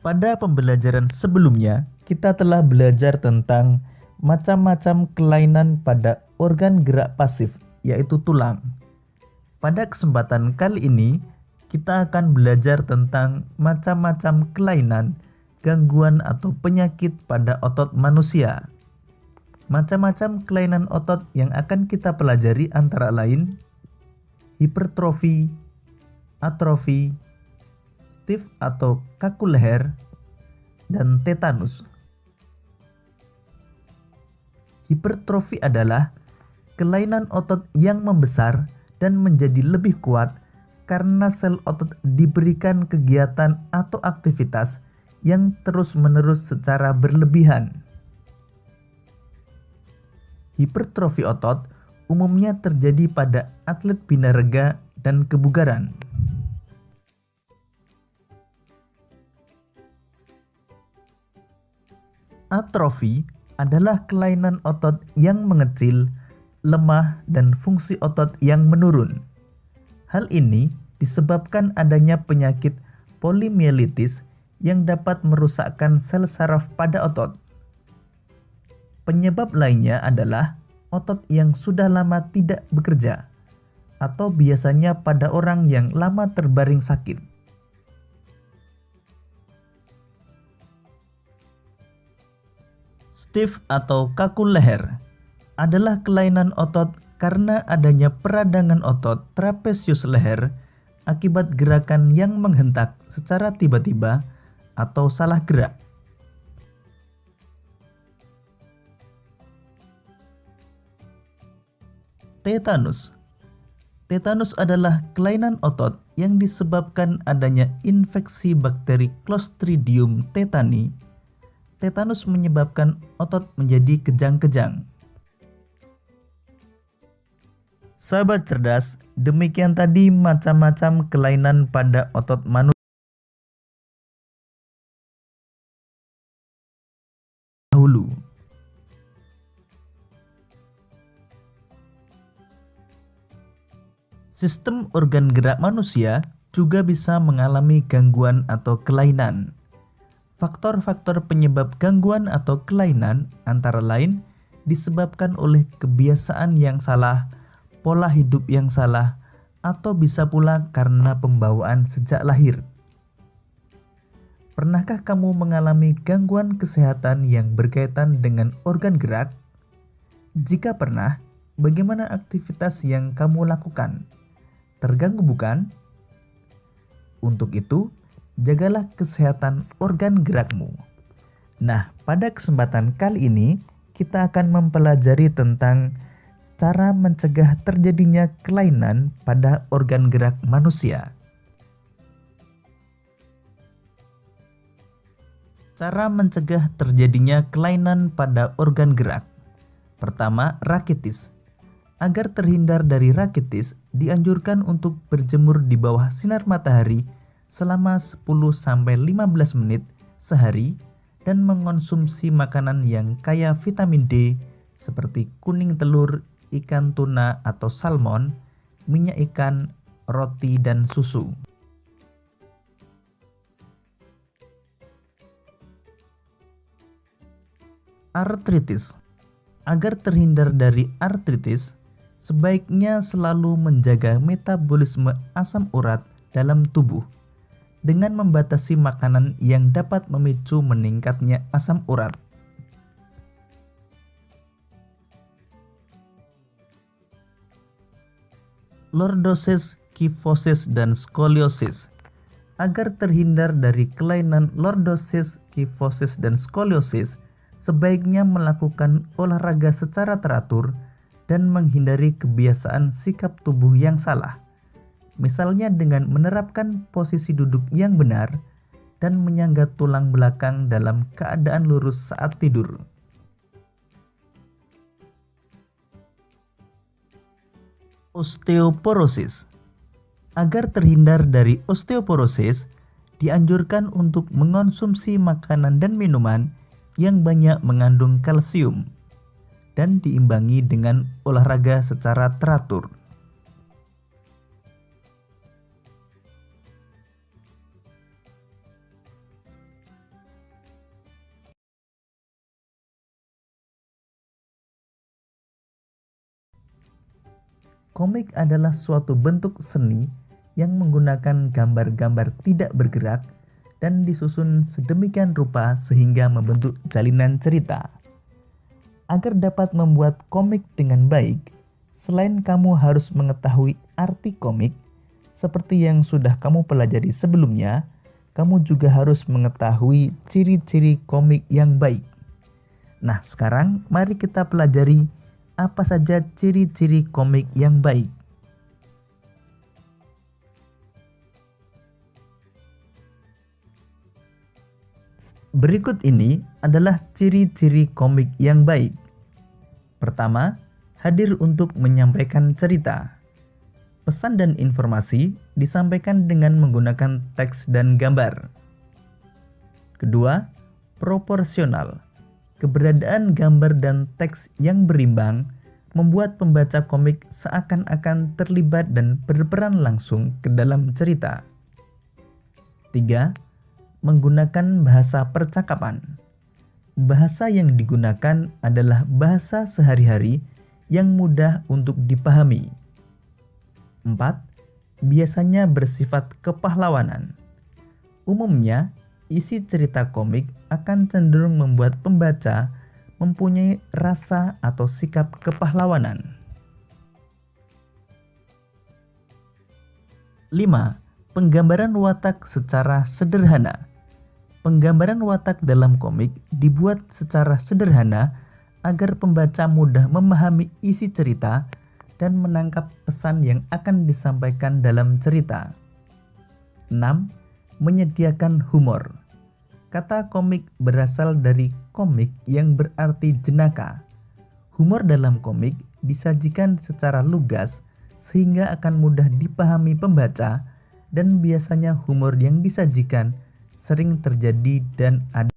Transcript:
Pada pembelajaran sebelumnya, kita telah belajar tentang macam-macam kelainan pada organ gerak pasif, yaitu tulang. Pada kesempatan kali ini, kita akan belajar tentang macam-macam kelainan, gangguan atau penyakit pada otot manusia. Macam-macam kelainan otot yang akan kita pelajari antara lain hipertrofi, atrofi, stiff atau kaku leher, dan tetanus. Hipertrofi adalah kelainan otot yang membesar dan menjadi lebih kuat karena sel otot diberikan kegiatan atau aktivitas yang terus-menerus secara berlebihan. Hipertrofi otot umumnya terjadi pada atlet binarga dan kebugaran. Atrofi adalah kelainan otot yang mengecil, lemah, dan fungsi otot yang menurun. Hal ini disebabkan adanya penyakit polimielitis yang dapat merusakkan sel saraf pada otot. Penyebab lainnya adalah otot yang sudah lama tidak bekerja, atau biasanya pada orang yang lama terbaring sakit. Stiff atau kaku leher adalah kelainan otot karena adanya peradangan otot trapesius leher akibat gerakan yang menghentak secara tiba-tiba atau salah gerak. Tetanus. Tetanus adalah kelainan otot yang disebabkan adanya infeksi bakteri Clostridium tetani. Tetanus menyebabkan otot menjadi kejang-kejang. Sahabat cerdas, demikian tadi macam-macam kelainan pada otot manusia. Dahulu. Sistem organ gerak manusia juga bisa mengalami gangguan atau kelainan. Faktor-faktor penyebab gangguan atau kelainan antara lain disebabkan oleh kebiasaan yang salah, pola hidup yang salah, atau bisa pula karena pembawaan sejak lahir. Pernahkah kamu mengalami gangguan kesehatan yang berkaitan dengan organ gerak? Jika pernah, bagaimana aktivitas yang kamu lakukan? Terganggu bukan? Untuk itu, jagalah kesehatan organ gerakmu. Nah, pada kesempatan kali ini kita akan mempelajari tentang cara mencegah terjadinya kelainan pada organ gerak manusia. Cara mencegah terjadinya kelainan pada organ gerak. Pertama, rakitis. Agar terhindar dari rakitis, dianjurkan untuk berjemur di bawah sinar matahari selama 10-15 menit sehari dan mengonsumsi makanan yang kaya vitamin D seperti kuning telur, ikan tuna atau salmon, minyak ikan, roti, dan susu. Artritis. Agar terhindar dari artritis, sebaiknya selalu menjaga metabolisme asam urat dalam tubuh dengan membatasi makanan yang dapat memicu meningkatnya asam urat. Lordosis, kifosis, dan skoliosis. Agar terhindar dari kelainan lordosis, kifosis, dan skoliosis, sebaiknya melakukan olahraga secara teratur dan menghindari kebiasaan sikap tubuh yang salah. Misalnya dengan menerapkan posisi duduk yang benar dan menyangga tulang belakang dalam keadaan lurus saat tidur. Osteoporosis. Agar terhindar dari osteoporosis, dianjurkan untuk mengonsumsi makanan dan minuman yang banyak mengandung kalsium dan diimbangi dengan olahraga secara teratur. komik adalah suatu bentuk seni yang menggunakan gambar-gambar tidak bergerak dan disusun sedemikian rupa sehingga membentuk jalinan cerita. Agar dapat membuat komik dengan baik, selain kamu harus mengetahui arti komik, seperti yang sudah kamu pelajari sebelumnya, kamu juga harus mengetahui ciri-ciri komik yang baik. Nah, sekarang mari kita pelajari apa saja ciri-ciri komik yang baik. Berikut ini adalah ciri-ciri komik yang baik. Pertama, hadir untuk menyampaikan cerita. Pesan dan informasi disampaikan dengan menggunakan teks dan gambar. Kedua, proporsional. Keberadaan gambar dan teks yang berimbang membuat pembaca komik seakan-akan terlibat dan berperan langsung ke dalam cerita. 3. Menggunakan bahasa percakapan. Bahasa yang digunakan adalah bahasa sehari-hari yang mudah untuk dipahami. 4. Biasanya bersifat kepahlawanan. Umumnya, isi cerita komik akan cenderung membuat pembaca mempunyai rasa atau sikap kepahlawanan. 5. Penggambaran watak secara sederhana. Penggambaran watak dalam komik dibuat secara sederhana agar pembaca mudah memahami isi cerita dan menangkap pesan yang akan disampaikan dalam cerita. 6. Menyediakan humor. Kata komik berasal dari komik yang berarti jenaka. Humor dalam komik disajikan secara lugas sehingga akan mudah dipahami pembaca, dan biasanya humor yang disajikan sering terjadi dan ada